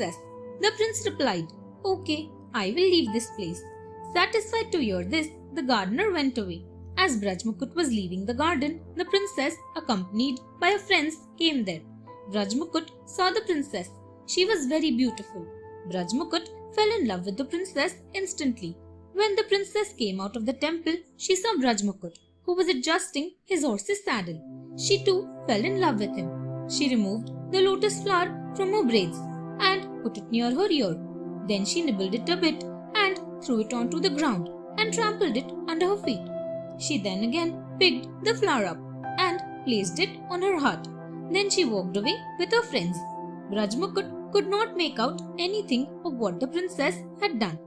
princess. The prince replied, "Okay, I will leave this place." Satisfied to hear this, the gardener went away. As Brajmukut was leaving the garden, the princess, accompanied by her friends, came there. Brajmukut saw the princess. She was very beautiful. Brajmukut fell in love with the princess instantly. When the princess came out of the temple, she saw Brajmukut, who was adjusting his horse's saddle. She too fell in love with him. She removed the lotus flower from her braids and put it near her ear. Then she nibbled it a bit and threw it onto the ground and trampled it under her feet. She then again picked the flower up and placed it on her heart. Then she walked away with her friends. Brajmukut could not make out anything of what the princess had done.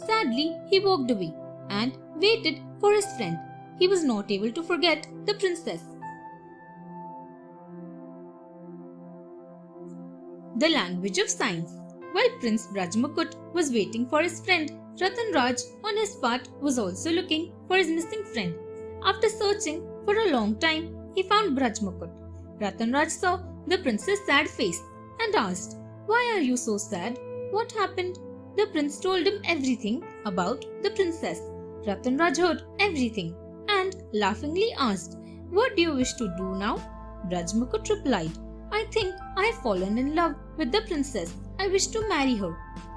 Sadly, he walked away and waited for his friend. He was not able to forget the princess. The language of signs. While Prince Brajmukut was waiting for his friend, Ratan Raj on his part was also looking for his missing friend. After searching for a long time, he found Brajmukut. Ratan Raj saw the prince's sad face and asked, "Why are you so sad? What happened?" The prince told him everything about the princess. Ratan Raj heard everything and laughingly asked, "What do you wish to do now?" Brajmukut replied, "I think I have fallen in love with the princess. I wish to marry her,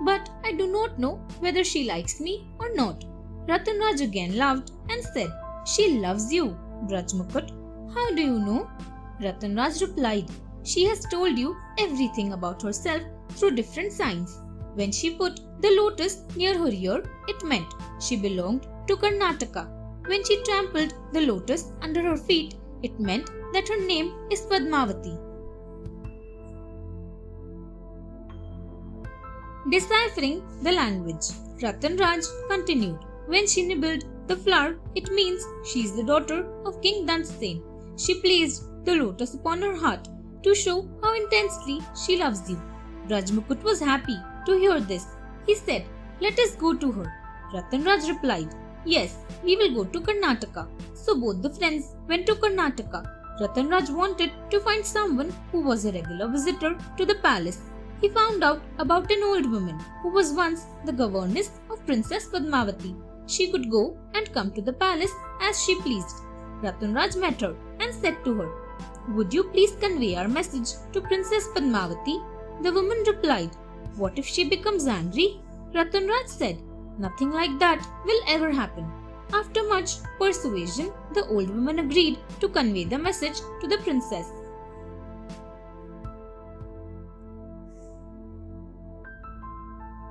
but I do not know whether she likes me or not." Ratan Raj again laughed and said, "She loves you, Brajmukut. How do you know?" Ratan Raj replied, "She has told you everything about herself through different signs. When she put the lotus near her ear, it meant she belonged to Karnataka. When she trampled the lotus under her feet, it meant that her name is Padmavati." Deciphering the language. Ratan Raj continued, "When she nibbled the flower, it means she is the daughter of King Dansen. She placed the lotus upon her heart to show how intensely she loves you." Brajmukut was happy to hear this. He said, "Let us go to her." Ratan Raj replied, "Yes, we will go to Karnataka." So both the friends went to Karnataka. Ratan Raj wanted to find someone who was a regular visitor to the palace. He found out about an old woman who was once the governess of Princess Padmavati. She could go and come to the palace as she pleased. Ratan Raj met her and said to her, "Would you please convey our message to Princess Padmavati?" The woman replied, "What if she becomes angry?" Ratan Raj said, "Nothing like that will ever happen." After much persuasion, the old woman agreed to convey the message to the princess.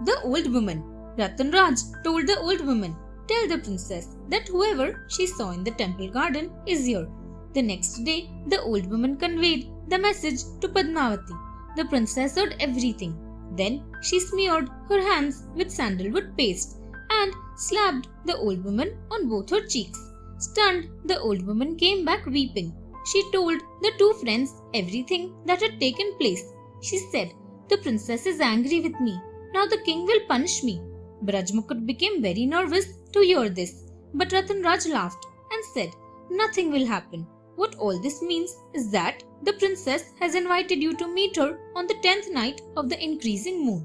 The old woman. Ratan Raj told the old woman, "Tell the princess that whoever she saw in the temple garden is here." The next day, the old woman conveyed the message to Padmavati. The princess heard everything. Then she smeared her hands with sandalwood paste and slapped the old woman on both her cheeks. Stunned, the old woman came back weeping. She told the two friends everything that had taken place. She said, "The princess is angry with me. Now the king will punish me." Brajmukut became very nervous to hear this, but Ratan Raj laughed and said, "Nothing will happen. What all this means is that the princess has invited you to meet her on the 10th night of the increasing moon."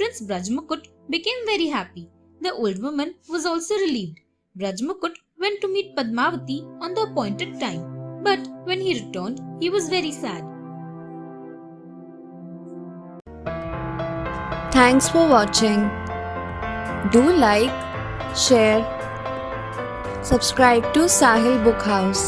Prince Brajmukut became very happy. The old woman was also relieved. Brajmukut went to meet Padmavati on the appointed time, but when he returned, he was very sad. Thanks for watching. Do like, share, subscribe to Sahil Book House.